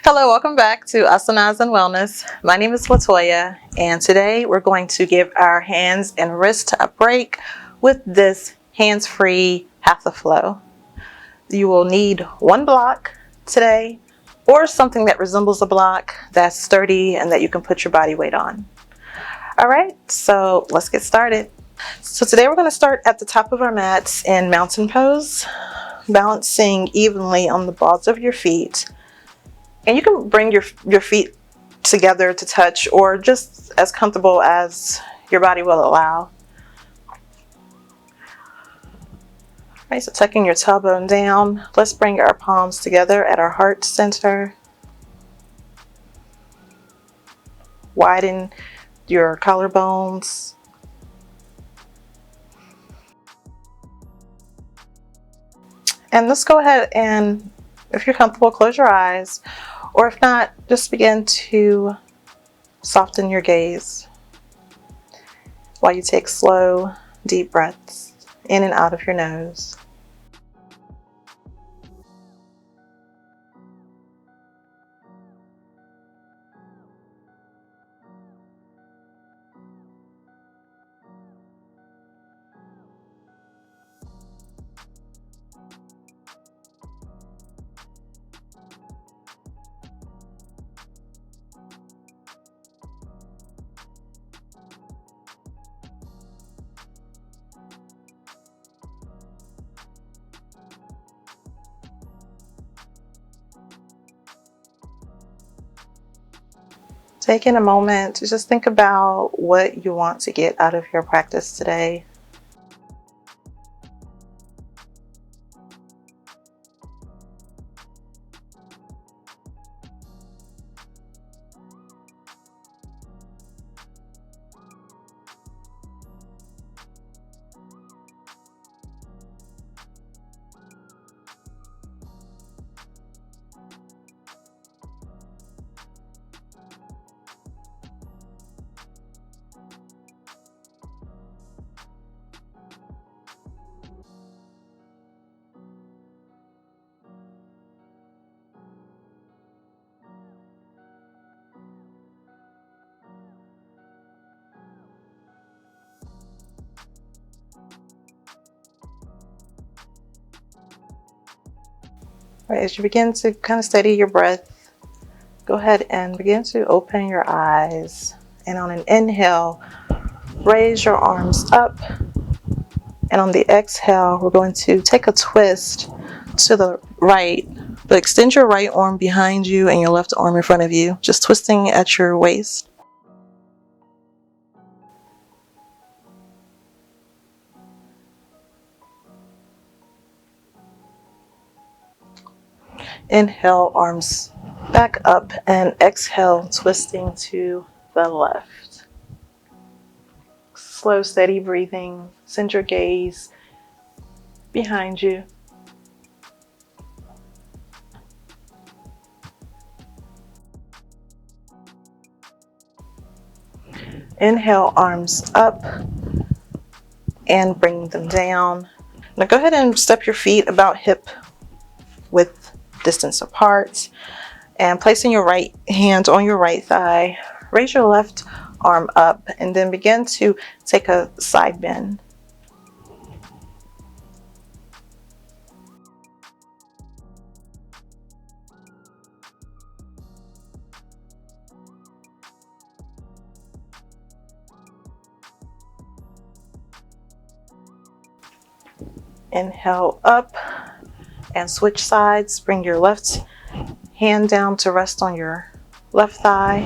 Hello, welcome back to Asanas and Wellness. My name is Latoya, and today we're going to give our hands and wrists a break with this hands-free Hatha flow. You will need one block today, or something that resembles a block that's sturdy and that you can put your body weight on. All right, so let's get started. So today we're going to start at the top of our mats in mountain pose, balancing evenly on the balls of your feet. And you can bring your feet together to touch, or just as comfortable as your body will allow. Right, so tucking your tailbone down, let's bring our palms together at our heart center. Widen your collarbones. And let's go ahead and, if you're comfortable, close your eyes. Or if not, just begin to soften your gaze while you take slow, deep breaths in and out of your nose. Taking a moment to just think about what you want to get out of your practice today. Right, as you begin to kind of steady your breath, go ahead and begin to open your eyes. And on an inhale, raise your arms up. And on the exhale, we're going to take a twist to the right, but extend your right arm behind you and your left arm in front of you, just twisting at your waist. Inhale, arms back up, and exhale, twisting to the left. Slow, steady breathing. Send your gaze behind you. Inhale, arms up, and bring them down. Now go ahead and step your feet about hip width distance apart, and placing your right hand on your right thigh, raise your left arm up, and then begin to take a side bend. Inhale up and switch sides. Bring your left hand down to rest on your left thigh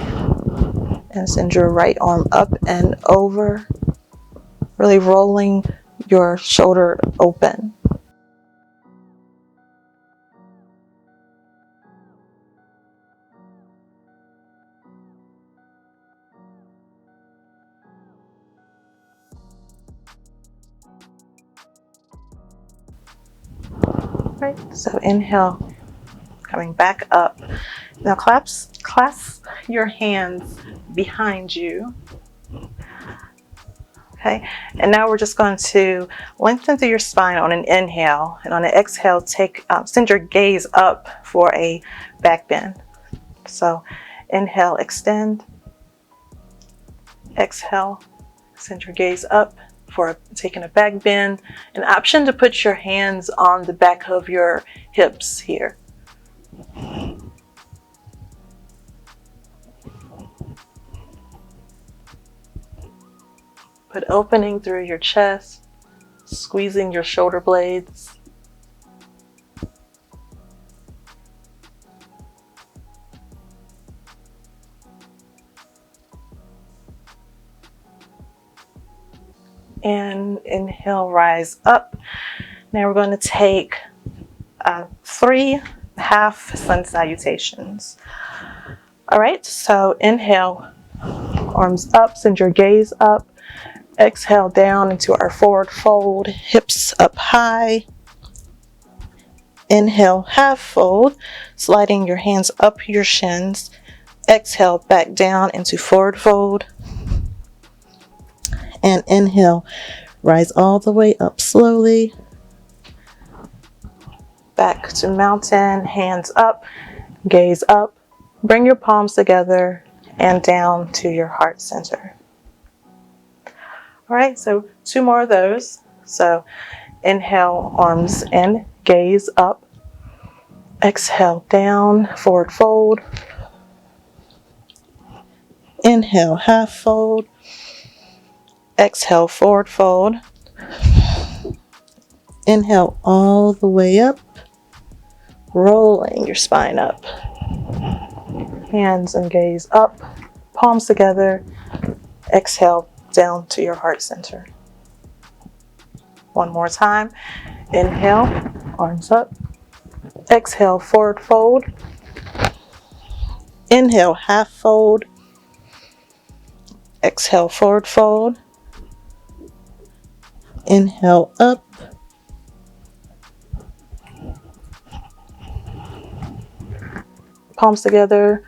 and send your right arm up and over, really rolling your shoulder open. Right, so inhale, coming back up. Now clasp your hands behind you. Okay, and now we're just going to lengthen through your spine on an inhale, and on an exhale, send your gaze up for a back bend. So inhale, extend. Exhale, send your gaze up for taking a back bend. An option to put your hands on the back of your hips here. But opening through your chest, squeezing your shoulder blades. And inhale, rise up. Now we're going to take 3 half sun salutations. All right, so inhale, arms up, send your gaze up. Exhale down into our forward fold, hips up high. Inhale, half fold, sliding your hands up your shins. Exhale, back down into forward fold. And inhale, rise all the way up slowly. Back to mountain, hands up, gaze up. Bring your palms together and down to your heart center. All right, so 2 more of those. So inhale, arms in, gaze up. Exhale, down, forward fold. Inhale, half fold. Exhale, forward fold. Inhale all the way up, rolling your spine up. Hands and gaze up, palms together. Exhale, down to your heart center. One more time. Inhale, arms up. Exhale, forward fold. Inhale, half fold. Exhale, forward fold. Inhale, up. Palms together.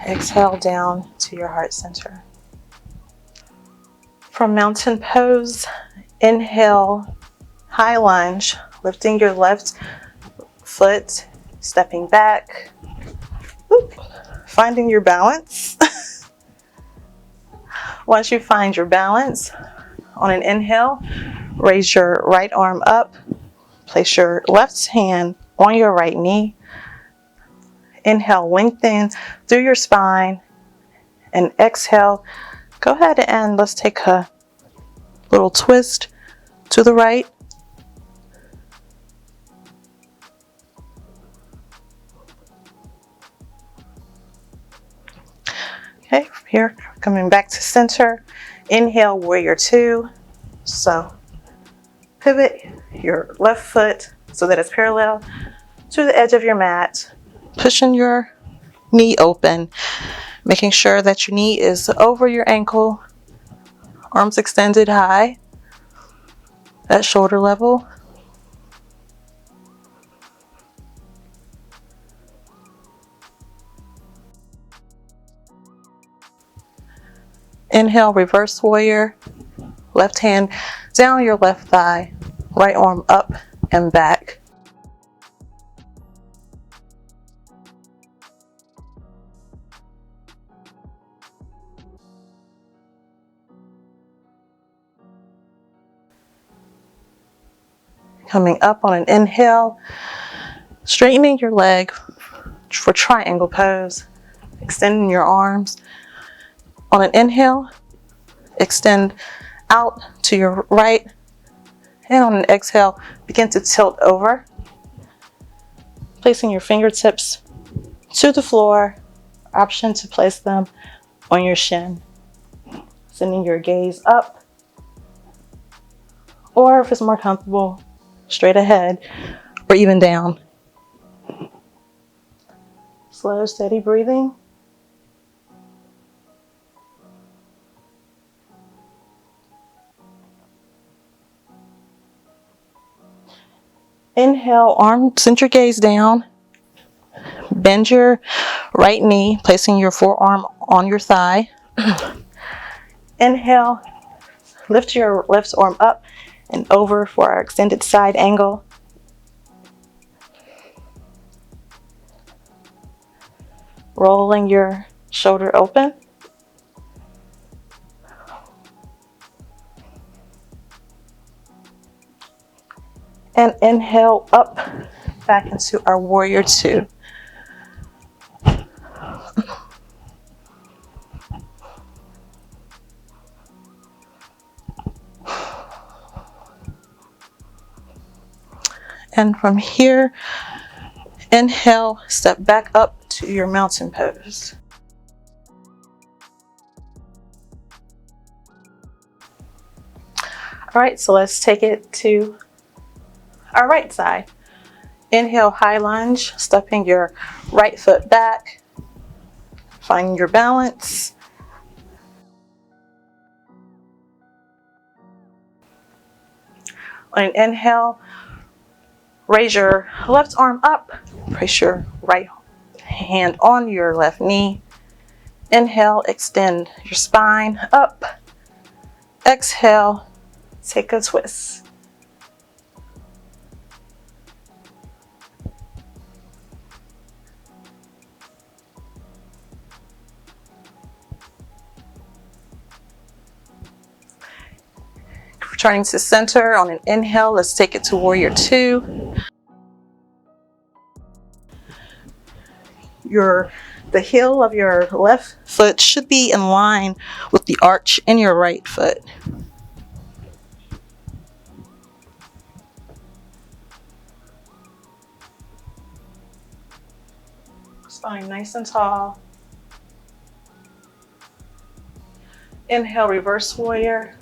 Exhale, down to your heart center. From mountain pose, inhale, high lunge, lifting your left foot, stepping back, finding your balance. Once you find your balance, on an inhale, raise your right arm up, place your left hand on your right knee. Inhale, lengthen through your spine, and exhale, go ahead and let's take a little twist to the right. Okay, from here, coming back to center. Inhale, warrior 2. So pivot your left foot so that it's parallel to the edge of your mat. Pushing your knee open, making sure that your knee is over your ankle, arms extended high at shoulder level. Inhale, reverse warrior. Left hand down your left thigh, right arm up and back. Coming up on an inhale, straightening your leg for triangle pose, extending your arms. On an inhale, extend out to your right, and on an exhale, begin to tilt over, placing your fingertips to the floor, option to place them on your shin. Sending your gaze up, or if it's more comfortable, straight ahead, or even down. Slow, steady breathing. Inhale, send your gaze down. Bend your right knee, placing your forearm on your thigh. Inhale, lift your left arm up and over for our extended side angle. rolling your shoulder open. And inhale up back into our warrior two. And from here, inhale, step back up to your mountain pose. All right, so let's take it to our right side. Inhale, high lunge, stepping your right foot back, finding your balance. On an inhale, raise your left arm up, place your right hand on your left knee. Inhale, extend your spine up. Exhale, take a twist. Returning to center on an inhale, let's take it to warrior two. The heel of your left foot should be in line with the arch in your right foot. Spine nice and tall. Inhale, reverse warrior.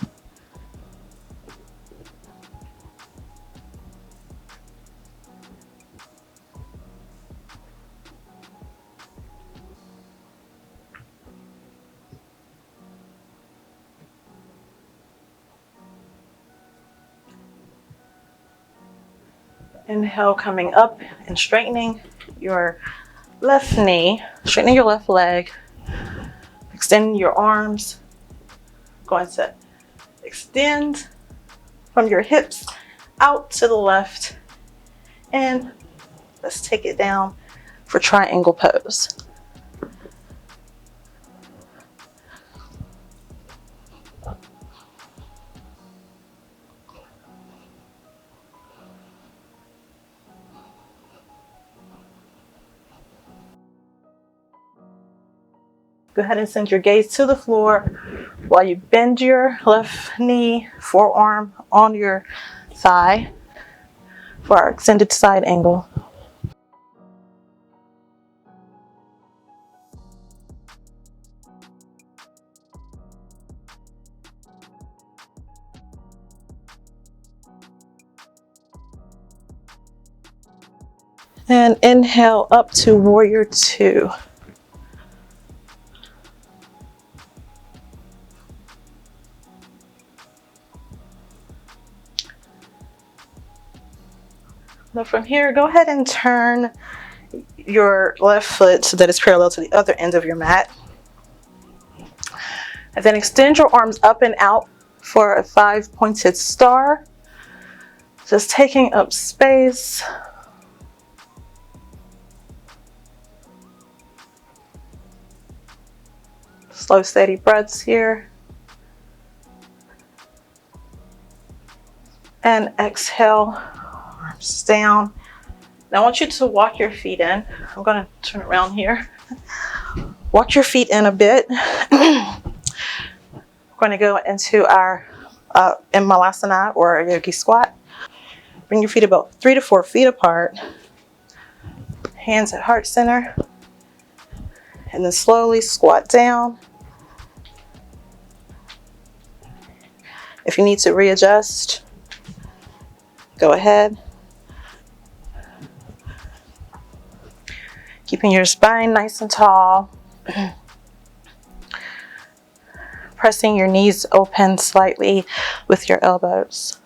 Inhale, coming up and straightening your left knee, straightening your left leg, extending your arms. Going to extend from your hips out to the left, and let's take it down for triangle pose. Go ahead and send your gaze to the floor while you bend your left knee, forearm on your thigh for our extended side angle. And inhale up to warrior two. Now from here, go ahead and turn your left foot so that it's parallel to the other end of your mat. And then extend your arms up and out for a 5-pointed star. Just taking up space. Slow, steady breaths here. And exhale, arms down. Now I want you to walk your feet in. I'm going to turn around here. Walk your feet in a bit. We're going to go into our Malasana or yogi squat. Bring your feet about 3 to 4 feet apart. Hands at heart center. And then slowly squat down. If you need to readjust, go ahead. Keeping your spine nice and tall. Pressing your knees open slightly with your elbows.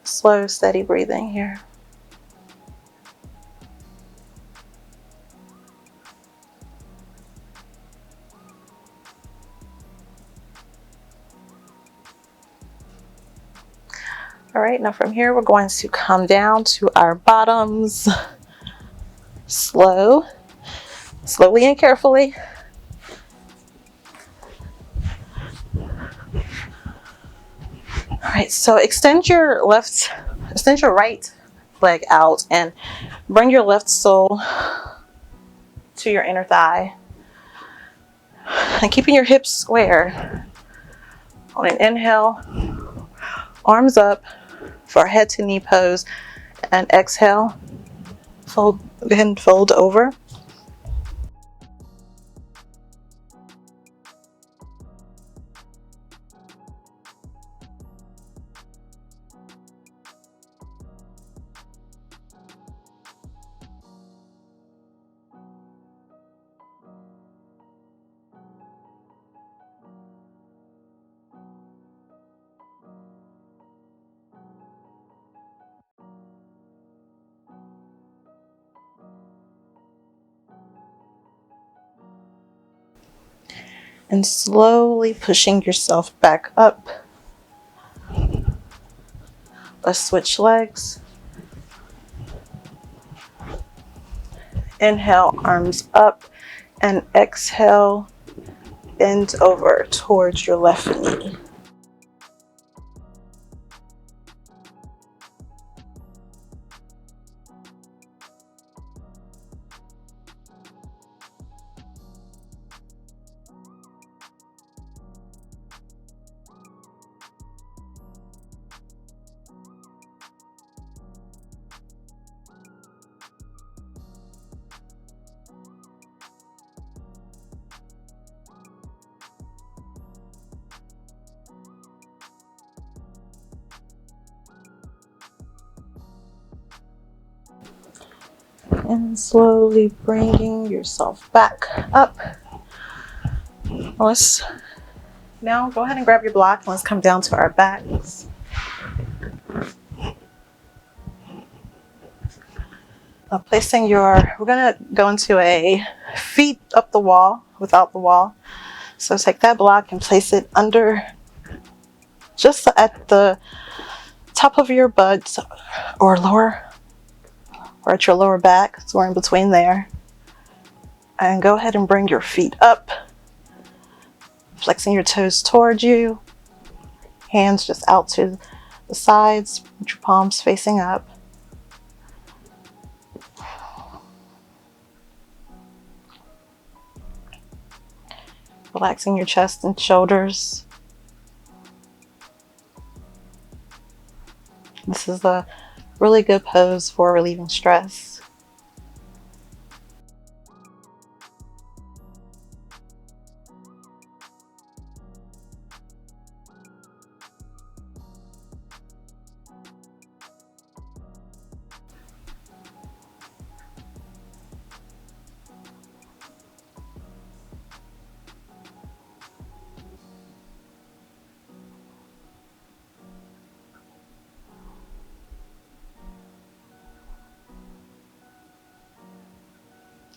Slow, steady breathing here. All right. right, now from here, we're going to come down to our bottoms. Slowly and carefully. All right, so extend your right leg out and bring your left sole to your inner thigh. And keeping your hips square. On an inhale, arms up for head to knee pose, and exhale, go ahead and fold over. And slowly pushing yourself back up. Let's switch legs. Inhale, arms up, and exhale, bend over towards your left knee. And slowly bringing yourself back up. Let's now go ahead and grab your block and let's come down to our backs. We're gonna go into a feet up the wall without the wall. So take that block and place it under, just at the top of your butt or lower, or at your lower back, so we're in between there. And go ahead and bring your feet up, flexing your toes towards you, hands just out to the sides, with your palms facing up. Relaxing your chest and shoulders. This is a really good pose for relieving stress.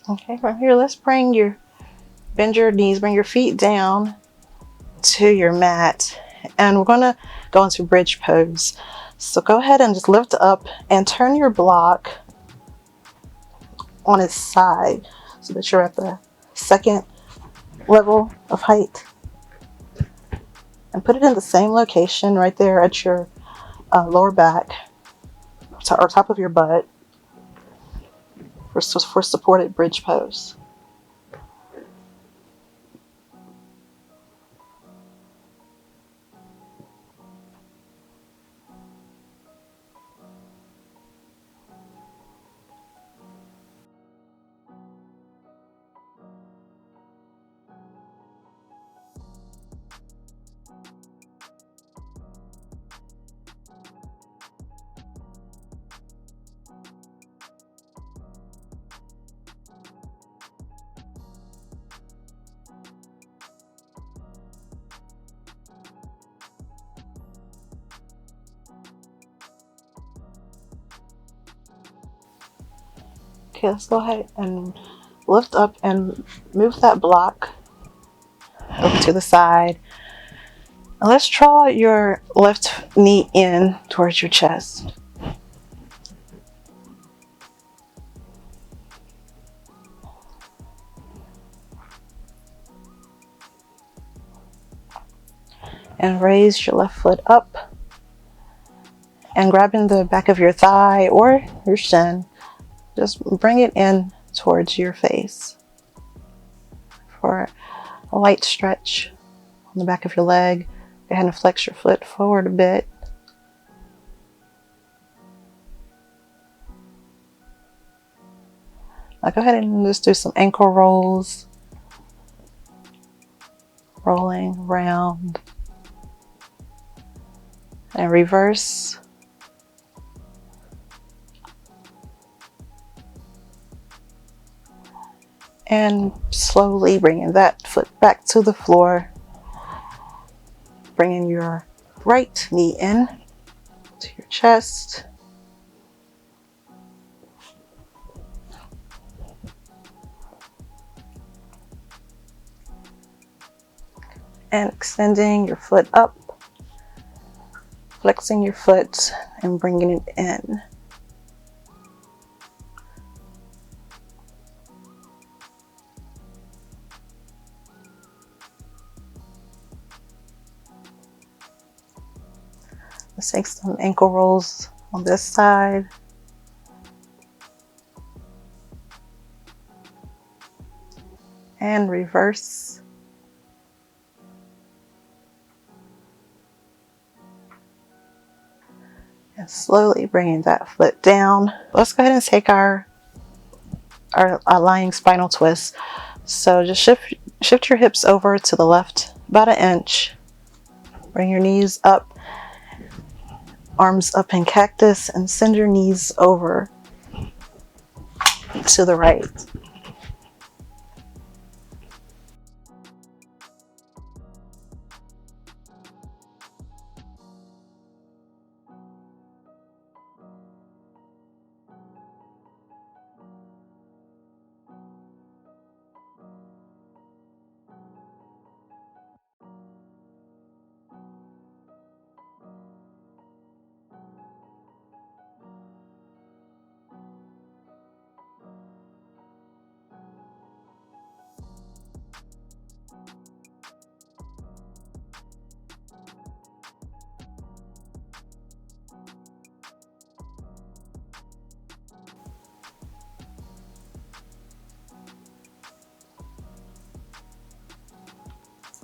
Okay, from here, let's bend your knees, bring your feet down to your mat, and we're gonna go into bridge pose. So go ahead and just lift up and turn your block on its side so that you're at the second level of height. And put it in the same location right there at your lower back or top of your butt for supported bridge pose. Okay, let's go ahead and lift up and move that block over to the side. Now let's draw your left knee in towards your chest. And raise your left foot up and grabbing the back of your thigh or your shin, just bring it in towards your face for a light stretch on the back of your leg. Go ahead and flex your foot forward a bit. Now go ahead and just do some ankle rolls, rolling around and reverse. And slowly bringing that foot back to the floor, bringing your right knee in to your chest. And extending your foot up, flexing your foot and bringing it in. Let's take some ankle rolls on this side. And reverse. And slowly bringing that foot down. Let's go ahead and take our lying spinal twist. So just shift your hips over to the left about 1 inch. Bring your knees up, arms up in cactus, and send your knees over to the right.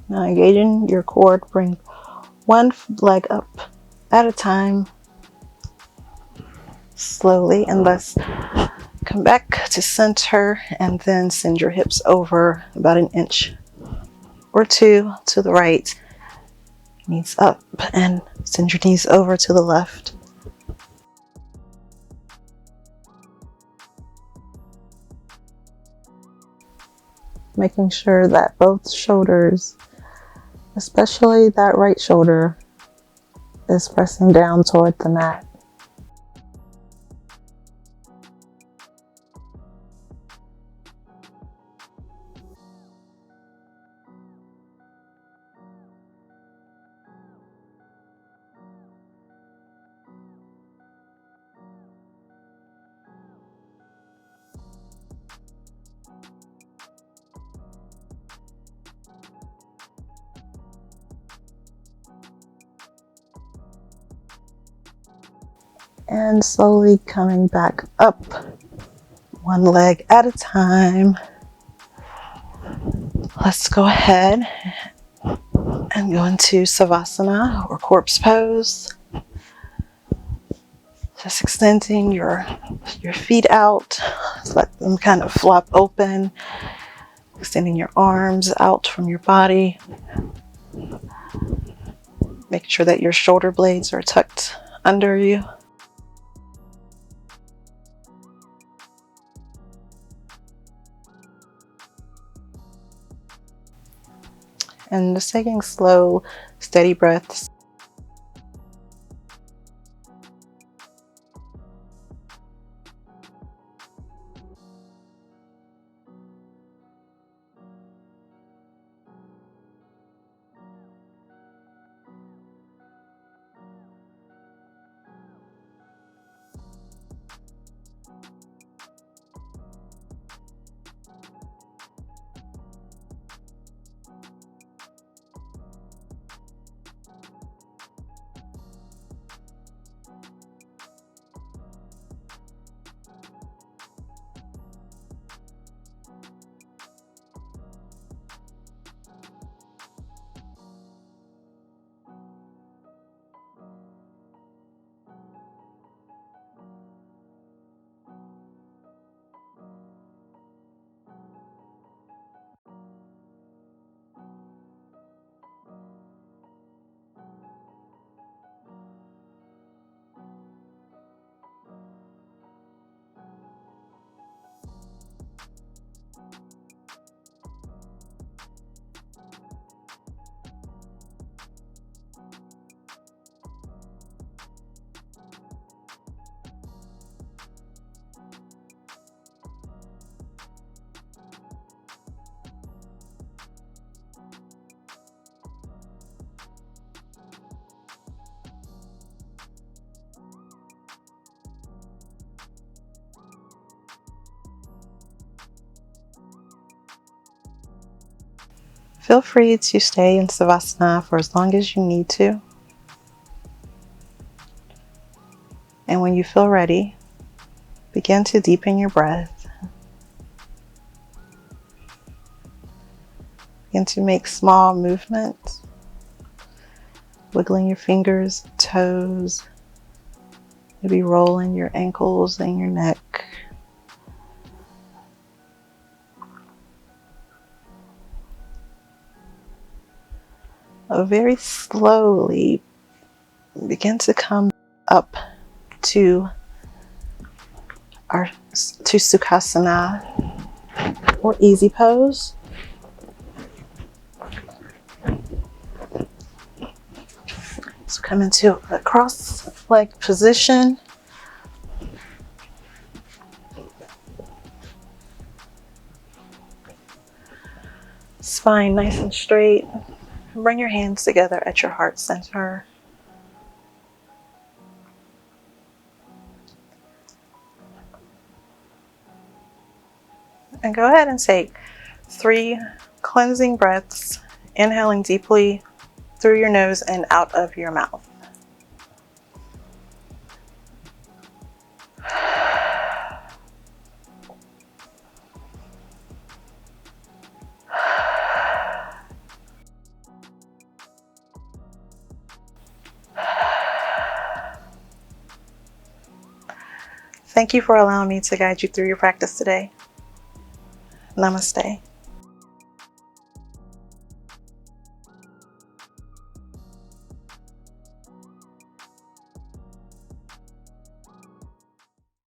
Now engaging your core, bring one leg up at a time, slowly, and let's come back to center and then send your hips over about 1 inch or 2 to the right. Knees up and send your knees over to the left. Making sure that both shoulders, especially that right shoulder, is pressing down toward the mat. And slowly coming back up, one leg at a time. Let's go ahead and go into Savasana or corpse pose. Just extending your feet out. Just let them kind of flop open. Extending your arms out from your body. Make sure that your shoulder blades are tucked under you. And just taking slow, steady breaths. Feel free to stay in Savasana for as long as you need to. And when you feel ready, begin to deepen your breath. Begin to make small movements, wiggling your fingers, toes, maybe rolling your ankles and your neck. Very slowly begin to come up to Sukhasana or easy pose. So come into a cross-legged position. Spine nice and straight. Bring your hands together at your heart center. And go ahead and take 3 cleansing breaths, inhaling deeply through your nose and out of your mouth. Thank you for allowing me to guide you through your practice today. Namaste.